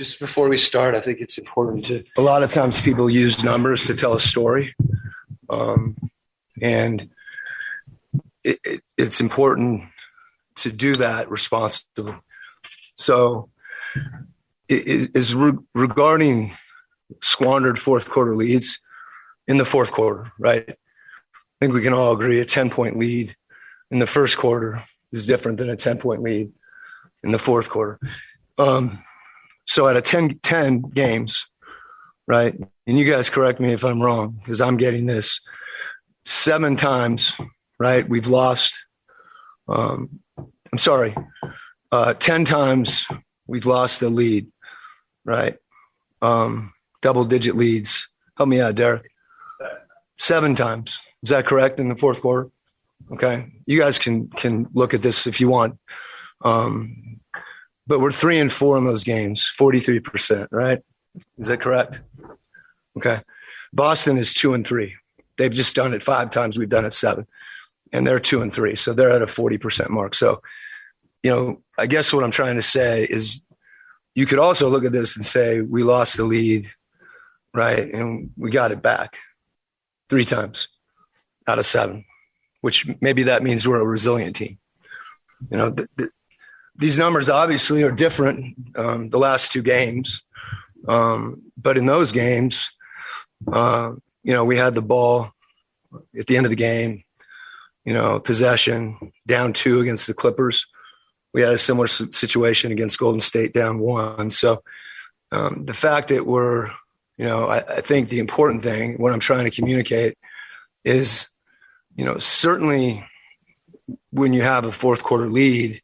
just before we start, I think it's important to – a lot of times people use numbers to tell a story. And it's important to do that responsibly. So it is regarding squandered fourth quarter leads in the fourth quarter, right? I think we can all agree a 10-point lead in the first quarter is different than a 10-point lead in the fourth quarter. So out of 10 games, right, and you guys correct me if I'm wrong because I'm getting this, 7 times, right, we've lost 10 times we've lost the lead, right? Double-digit leads. Help me out, Derek. 7 times. Is that correct in the fourth quarter? Okay. You guys can look at this if you want. But we're 3-4 in those games, 43%, right? Is that correct? Okay. Boston is 2-3. They've just done it 5 times. We've done it 7. And they're 2-3. So they're at a 40% mark. So, I guess what I'm trying to say is you could also look at this and say we lost the lead, right? And we got it back 3 times out of 7, which maybe that means we're a resilient team. These numbers obviously are different the last 2 games. But in those games, we had the ball at the end of the game, possession, down 2 against the Clippers. We had a similar situation against Golden State, down 1. So the fact that we're, I think the important thing, what I'm trying to communicate is, certainly when you have a fourth quarter lead,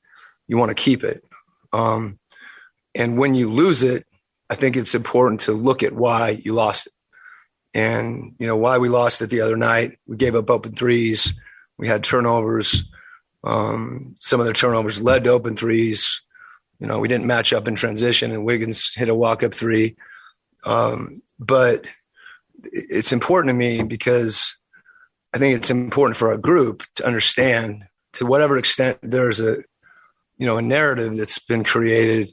you want to keep it. And when you lose it, I think it's important to look at why you lost it. And, why we lost it the other night. We gave up open threes. We had turnovers. Some of the turnovers led to open threes. We didn't match up in transition, and Wiggins hit a walk-up 3. But it's important to me because I think it's important for our group to understand, to whatever extent there's a narrative that's been created,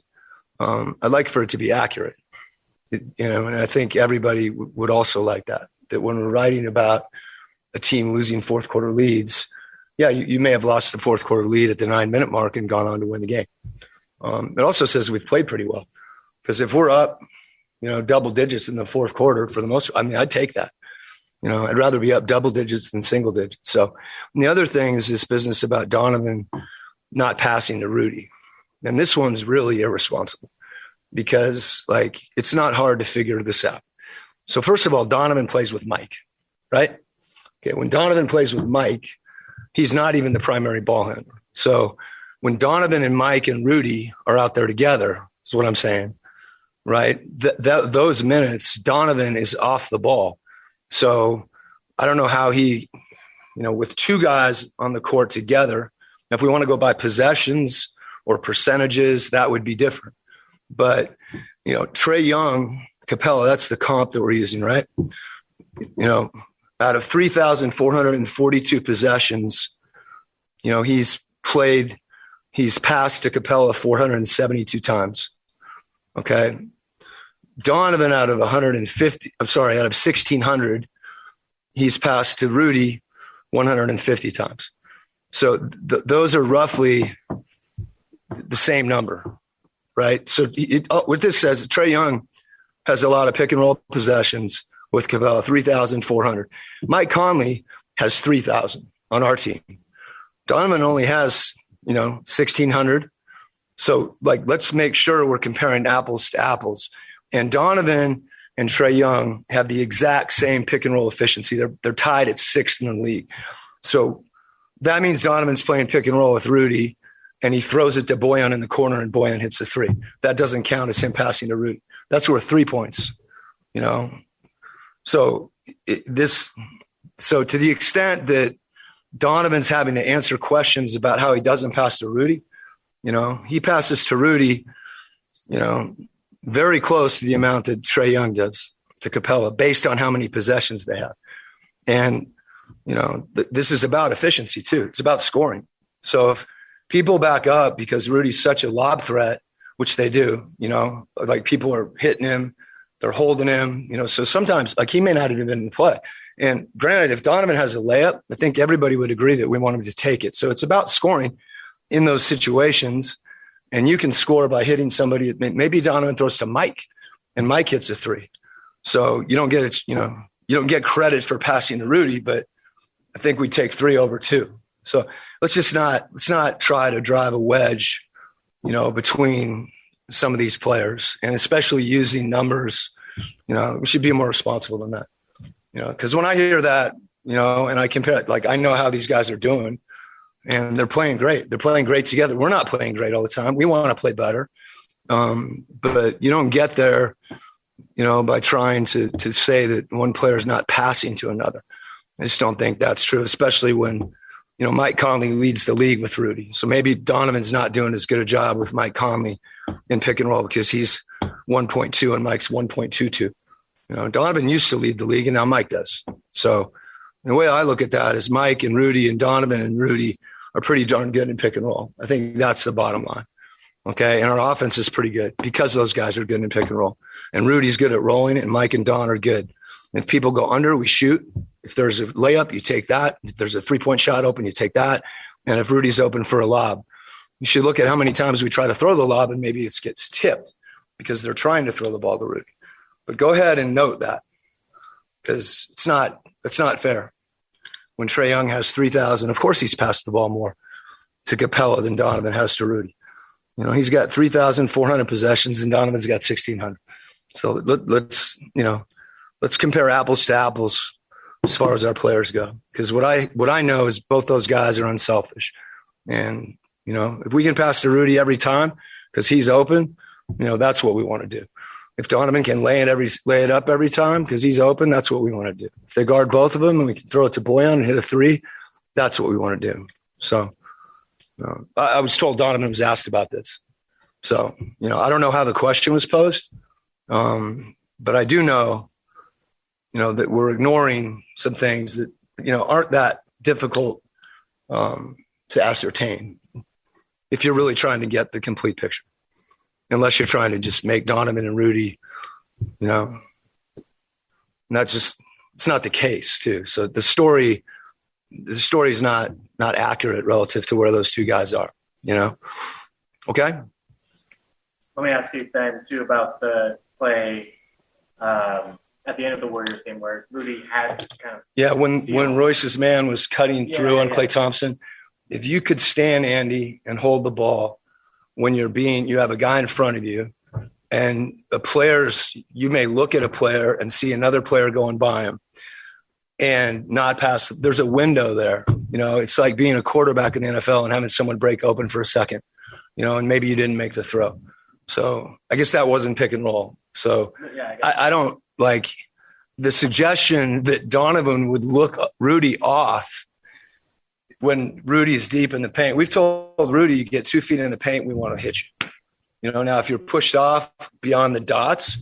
I'd like for it to be accurate. And I think everybody would also like that when we're writing about a team losing fourth quarter leads, yeah, you may have lost the fourth quarter lead at the 9-minute mark and gone on to win the game. It also says we've played pretty well, because if we're up, double digits in the fourth quarter for the most, I'd take that. I'd rather be up double digits than single digits. So, and the other thing is this business about Donovan not passing to Rudy. And this one's really irresponsible because, it's not hard to figure this out. So first of all, Donovan plays with Mike, right? Okay, when Donovan plays with Mike, he's not even the primary ball handler. So when Donovan and Mike and Rudy are out there together, is what I'm saying, right? Those minutes, Donovan is off the ball. So I don't know how he, with 2 guys on the court together, if we want to go by possessions or percentages, that would be different. But, Trae Young, Capella, that's the comp that we're using, right? Out of 3,442 possessions, he's passed to Capella 472 times. Okay. Donovan out of 1,600, he's passed to Rudy 150 times. So those are roughly the same number, right? So what this says, Trae Young has a lot of pick and roll possessions with Capella, 3,400. Mike Conley has 3,000 on our team. Donovan only has, 1,600. So let's make sure we're comparing apples to apples. And Donovan and Trae Young have the exact same pick and roll efficiency. They're tied at 6th in the league. So that means Donovan's playing pick and roll with Rudy, and he throws it to Boyan in the corner, and Boyan hits a 3. That doesn't count as him passing to Rudy. That's worth 3 points, So to the extent that Donovan's having to answer questions about how he doesn't pass to Rudy, he passes to Rudy, very close to the amount that Trae Young does to Capella based on how many possessions they have. And, this is about efficiency too. It's about scoring. So if people back up because Rudy's such a lob threat which they do, like people are hitting him, they're holding him, so sometimes like he may not have even been in the play. And granted, if Donovan has a layup, I think everybody would agree that we want him to take it. So it's about scoring in those situations. And you can score by hitting somebody. Maybe Donovan throws to Mike and Mike hits a three. So you don't get it, you don't get credit for passing to Rudy, but I think we take 3 over 2. So let's not try to drive a wedge, between some of these players, and especially using numbers. We should be more responsible than that. Because when I hear that, and I compare it, like I know how these guys are doing, and they're playing great. They're playing great together. We're not playing great all the time. We want to play better, but you don't get there, by trying to say that one player is not passing to another. I just don't think that's true, especially when, Mike Conley leads the league with Rudy. So maybe Donovan's not doing as good a job with Mike Conley in pick and roll because he's 1.2 and Mike's 1.22. Donovan used to lead the league and now Mike does. So the way I look at that is Mike and Rudy and Donovan and Rudy are pretty darn good in pick and roll. I think that's the bottom line. Okay. And our offense is pretty good because those guys are good in pick and roll. And Rudy's good at rolling and Mike and Don are good. And if people go under, we shoot. If there's a layup, you take that. If there's a 3-point shot open, you take that. And if Rudy's open for a lob, you should look at how many times we try to throw the lob and maybe it gets tipped because they're trying to throw the ball to Rudy. But go ahead and note that because it's not fair. When Trae Young has 3,000, of course he's passed the ball more to Capella than Donovan has to Rudy. He's got 3,400 possessions and Donovan's got 1,600. So let's compare apples to apples as far as our players go. Because what I know is both those guys are unselfish. And, if we can pass to Rudy every time because he's open, that's what we want to do. If Donovan can lay it up every time because he's open, that's what we want to do. If they guard both of them and we can throw it to Boyan and hit a 3, that's what we want to do. So I was told Donovan was asked about this. So, I don't know how the question was posed, but I do know, that we're ignoring some things that, aren't that difficult to ascertain if you're really trying to get the complete picture. Unless you're trying to just make Donovan and Rudy, and it's not the case too. So the story is not accurate relative to where those two guys are, Okay. Let me ask you then too about the play at the end of the Warriors game where Rudy had kind of. Yeah. When Royce's man was cutting through on Klay Thompson, if you could stand Andy and hold the ball, when you have a guy in front of you and you may look at a player and see another player going by him and not pass. There's a window there. It's like being a quarterback in the NFL and having someone break open for a second, and maybe you didn't make the throw. So I guess that wasn't pick and roll. So I don't like the suggestion that Donovan would look Rudy off when Rudy's deep in the paint. We've told Rudy, you get 2 feet in the paint, we want to hit you. Now if you're pushed off beyond the dots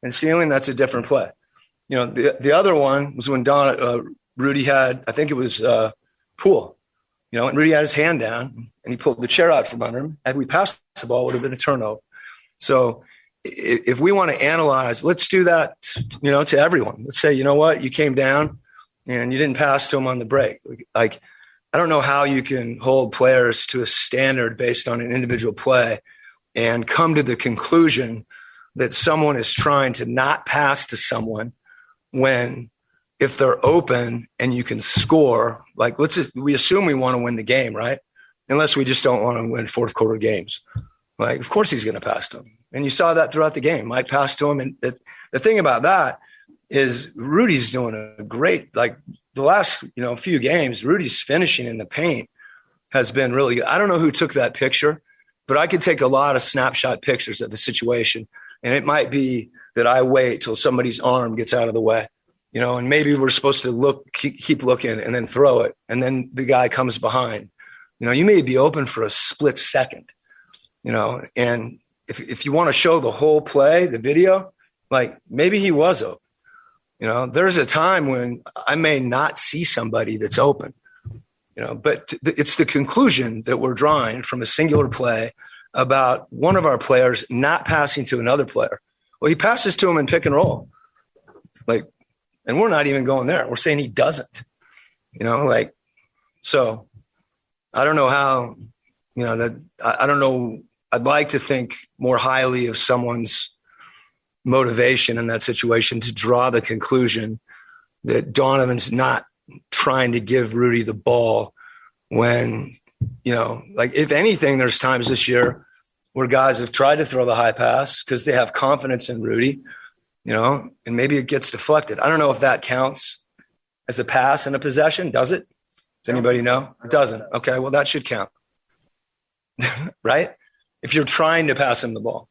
and ceiling, that's a different play. The other one was when Rudy had, I think it was Poole, and Rudy had his hand down and he pulled the chair out from under him. Had we passed the ball, it would have been a turnover. So if we want to analyze, let's do that, to everyone. Let's say, you came down and you didn't pass to him on the break. Like, I don't know how you can hold players to a standard based on an individual play and come to the conclusion that someone is trying to not pass to someone when if they're open and you can score, like we assume we want to win the game, right? Unless we just don't want to win fourth quarter games. Like, of course he's going to pass to him. And you saw that throughout the game. Mike passed to him. And the thing about that is Rudy's doing a great, like, the last, few games, Rudy's finishing in the paint has been really good. I don't know who took that picture, but I could take a lot of snapshot pictures of the situation. And it might be that I wait till somebody's arm gets out of the way, and maybe we're supposed to keep looking and then throw it. And then the guy comes behind, you may be open for a split second, and if you want to show the whole play, the video, like maybe he was open. There's a time when I may not see somebody that's open, but it's the conclusion that we're drawing from a singular play about one of our players not passing to another player. Well, he passes to him in pick and roll. And we're not even going there. We're saying he doesn't, so I don't know how, I don't know. I'd like to think more highly of someone's motivation in that situation to draw the conclusion that Donovan's not trying to give Rudy the ball when, if anything, there's times this year where guys have tried to throw the high pass because they have confidence in Rudy, and maybe it gets deflected. I don't know if that counts as a pass and a possession. Does it? Does anybody know? It doesn't. Okay, well, that should count, right? If you're trying to pass him the ball,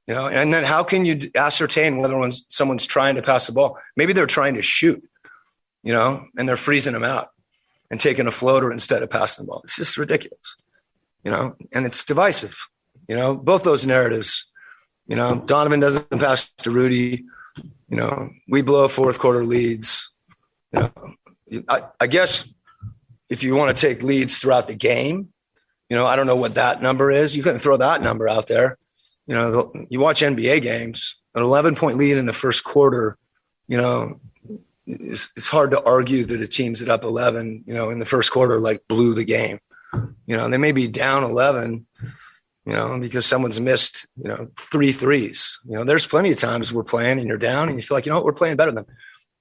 and then how can you ascertain whether someone's trying to pass the ball? Maybe they're trying to shoot, and they're freezing him out and taking a floater instead of passing the ball. It's just ridiculous, and it's divisive, both those narratives. Donovan doesn't pass to Rudy. We blow fourth quarter leads. I guess if you want to take leads throughout the game, I don't know what that number is. You couldn't throw that number out there. You watch NBA games, an 11-point lead in the first quarter, it's hard to argue that a team's at up 11, in the first quarter, blew the game. They may be down 11, because someone's missed, 3 threes. There's plenty of times we're playing and you're down and you feel like, we're playing better than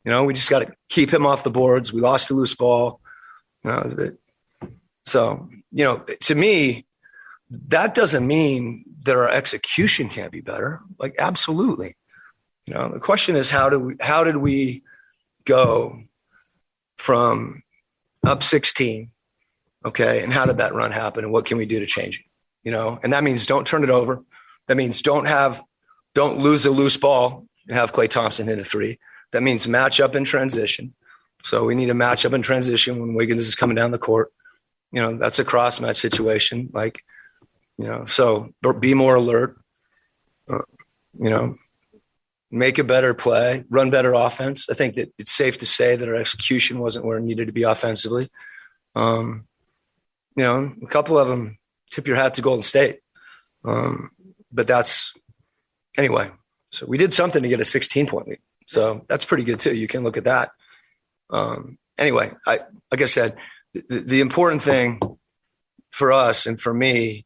them. We just got to keep him off the boards. We lost a loose ball. So, to me, that doesn't mean that our execution can't be better. Absolutely. The question is, how did we go from up 16? Okay. And how did that run happen? And what can we do to change it? And that means don't turn it over. That means don't lose a loose ball and have Klay Thompson hit a 3. That means match up in transition. So we need a match up in transition when Wiggins is coming down the court. That's a cross match situation. So be more alert, make a better play, run better offense. I think that it's safe to say that our execution wasn't where it needed to be offensively. A couple of them, tip your hat to Golden State. But that's anyway. So we did something to get a 16-point lead. So that's pretty good too. You can look at that. Anyway, like I said, the important thing for us and for me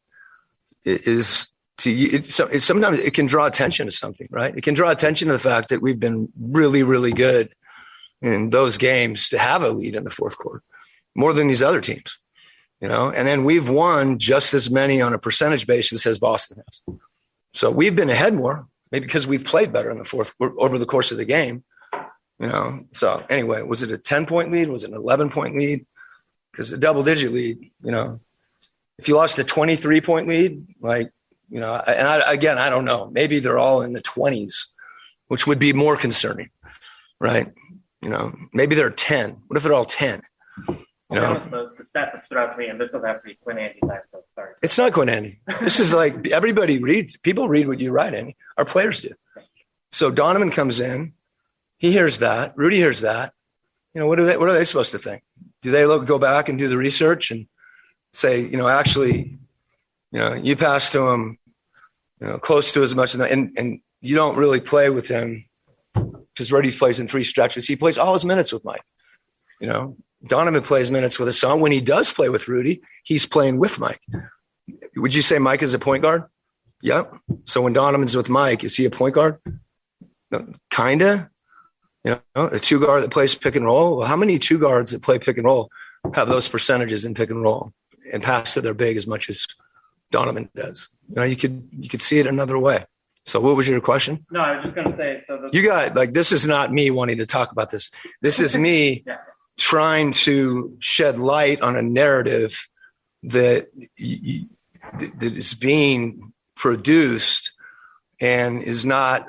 is sometimes it can draw attention to something, right? It can draw attention to the fact that we've been really, really good in those games to have a lead in the fourth quarter, more than these other teams, and then we've won just as many on a percentage basis as Boston has. So we've been ahead more, maybe because we've played better in the fourth over the course of the game, So anyway, was it a 10-point lead? Was it an 11-point lead? Because a double-digit lead, if you lost a 23-point lead, I don't know. Maybe they're all in the 20s, which would be more concerning, right? Maybe they're 10. What if they're all 10? The stat that stood out to me, and this doesn't have to be Quin Andy time, so sorry. It's not Quin Andy. This is everybody reads. People read what you write, Andy. Our players do. So Donovan comes in. He hears that. Rudy hears that. What are they supposed to think? Do they go back and do the research and say, actually, you pass to him, close to as much, and you don't really play with him because Rudy plays in 3 stretches. He plays all his minutes with Mike. Donovan plays minutes with his son. When he does play with Rudy, he's playing with Mike. Would you say Mike is a point guard? Yep. So when Donovan's with Mike, is he a point guard? Kinda. A 2 guard that plays pick and roll. Well, how many 2 guards that play pick and roll have those percentages in pick and roll and pass to their big as much as Donovan does? You could see it another way. So what was your question? No, I was just going to say. So you got this is not me wanting to talk about this. This is me trying to shed light on a narrative that is being produced and is not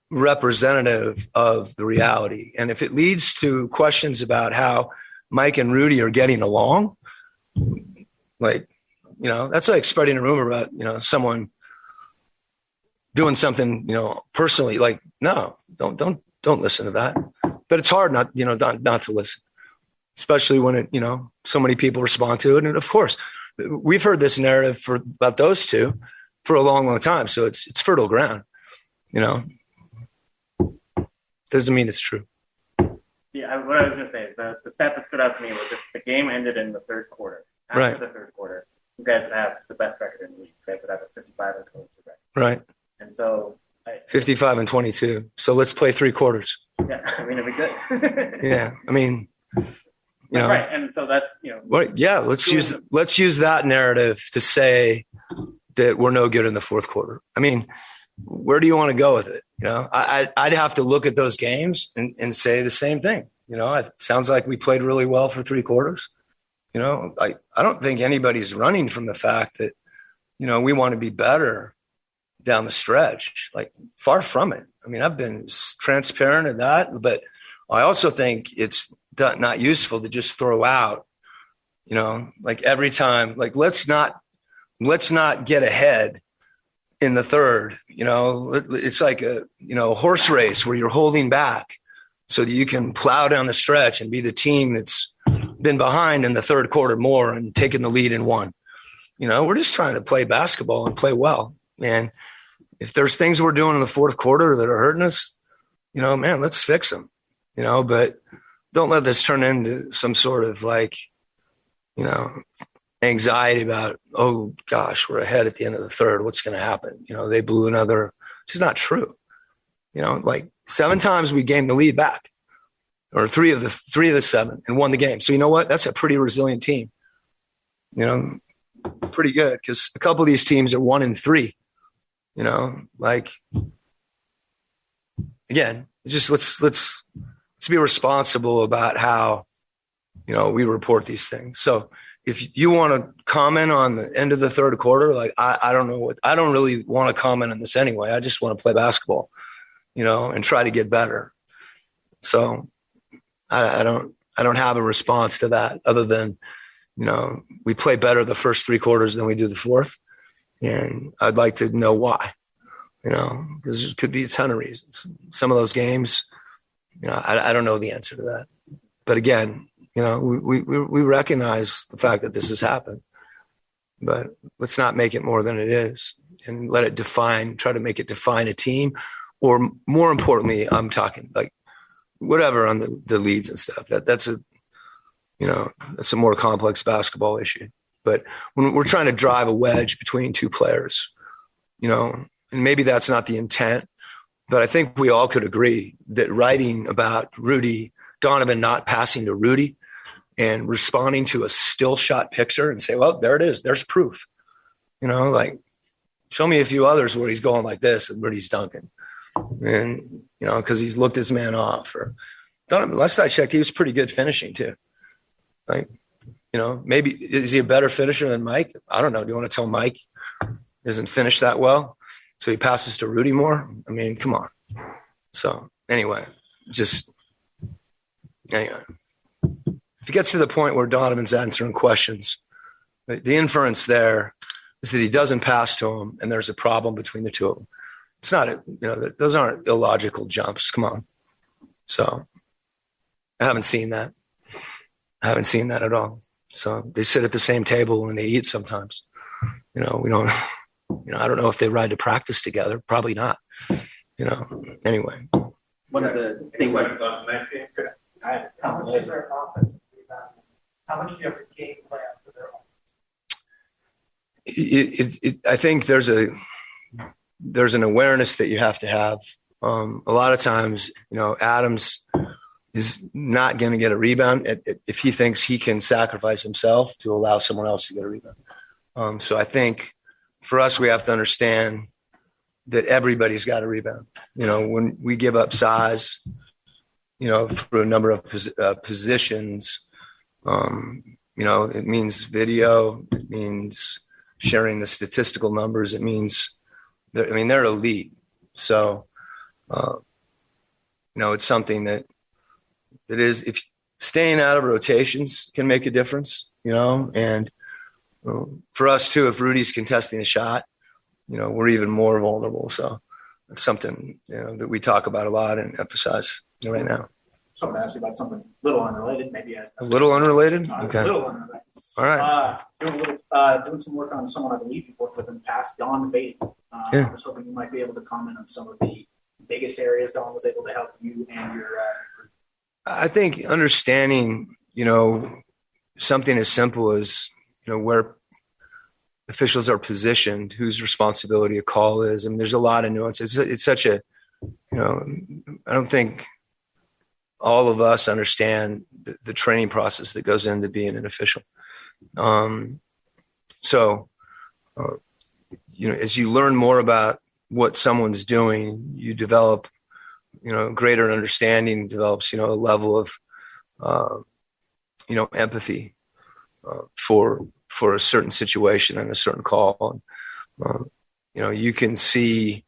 representative of the reality. And if it leads to questions about how Mike and Rudy are getting along, that's like spreading a rumor about, someone doing something, personally, no, don't listen to that. But it's hard not to listen, especially when it, so many people respond to it. And of course, we've heard this narrative about those two for a long, long time. So it's fertile ground, you know. Doesn't mean it's true. Yeah, what I was going to say is the stat that stood out to me was if the game ended in the third quarter. After the third quarter, you guys would have the best record in the league. You guys would have a 55 and 22 record. Right. And so 55 and 22. So let's play 3 quarters. Yeah, I mean, it'd be good. Yeah, I mean, you know, right, and so that's let's use that narrative to say that we're no good in the fourth quarter. I mean, where do you want to go with it? You know, I'd have to look at those games and say the same thing. You know, it sounds like we played really well for 3 quarters. You know, I don't think anybody's running from the fact that, you know, we want to be better down the stretch. Like, far from it. I mean, I've been transparent in that, but I also think it's not useful to just throw out, you know, like every time, like, let's not get ahead in the third. You know, it's like a horse race where you're holding back so that you can plow down the stretch and be the team that's been behind in the third quarter more and taking the lead in one. You know, we're just trying to play basketball and play well. And if there's things we're doing in the fourth quarter that are hurting us, you know, man, let's fix them, you know, but don't let this turn into some sort of like, you know, anxiety about, oh gosh, we're ahead at the end of the third. What's going to happen? You know, they blew another, which is not true. You know, like 7 times we gained the lead back, or 3 of the 7 and won the game. So you know what? That's a pretty resilient team, you know, pretty good. Cause a couple of these teams are 1 and 3. You know, like, again, just let's be responsible about how, you know, we report these things. So if you want to comment on the end of the third quarter, like, I don't know I don't really want to comment on this anyway. I just want to play basketball, you know, and try to get better. So I don't have a response to that other than, you know, we play better the first 3 quarters than we do the fourth. And I'd like to know why, you know, because there could be a ton of reasons. Some of those games, you know, I don't know the answer to that. But again, you know, we recognize the fact that this has happened, but let's not make it more than it is and let it try to make it define a team. Or more importantly, I'm talking like whatever on the leads and stuff. That's a more complex basketball issue. But when we're trying to drive a wedge between 2 players, you know, and maybe that's not the intent, but I think we all could agree that writing about Donovan not passing to Rudy and responding to a still shot picture and say, well, there it is. There's proof. You know, like, show me a few others where he's going like this and Rudy's dunking. And, you know, because he's looked his man off. Or Donovan, last I checked, he was pretty good finishing too. Like, you know, maybe is he a better finisher than Mike? I don't know. Do you want to tell Mike doesn't finish that well, so he passes to Rudy more? I mean, come on. So anyway, if it gets to the point where Donovan's answering questions, the inference there is that he doesn't pass to him, and there's a problem between the two of them. It's not, those aren't illogical jumps. Come on. So I haven't seen that. I haven't seen that at all. So they sit at the same table and they eat sometimes. You know, we don't, you know, I don't know if they ride to practice together. Probably not. You know, anyway. One of the things how much is their offensive rebound? How much different game plan for their offense? I think there's an awareness that you have to have. A lot of times, you know, Adams is not going to get a rebound if he thinks he can sacrifice himself to allow someone else to get a rebound. So I think for us, we have to understand that everybody's got a rebound. You know, when we give up size, you know, for a number of positions, you know, it means video, it means sharing the statistical numbers. It means, they're elite. So, you know, it's something that is, if staying out of rotations can make a difference, you know, and for us too, if Rudy's contesting a shot, you know, we're even more vulnerable. So it's something, you know, that we talk about a lot and emphasize right now. Someone asked you about something a little unrelated, maybe a little unrelated. Okay. A little unrelated. All right. Doing some work on someone I believe you've worked with in the past, Donovan. I was hoping you might be able to comment on some of the biggest areas Don was able to help you and your group. I think understanding, something as simple as, where officials are positioned, whose responsibility a call is. I mean, there's a lot of nuances. It's such a, I don't think all of us understand the training process that goes into being an official. As you learn more about what someone's doing, you develop, greater understanding, develops, a level of, empathy for a certain situation and a certain call. You can see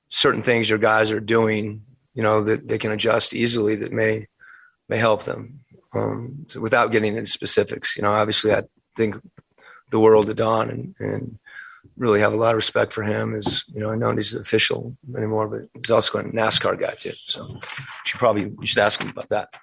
certain things your guys are doing, that they can adjust easily that may help them. So without getting into specifics, obviously I think the world of Don and really have a lot of respect for him. As I know he's an official anymore, but he's also a NASCAR guy too. So you should ask him about that.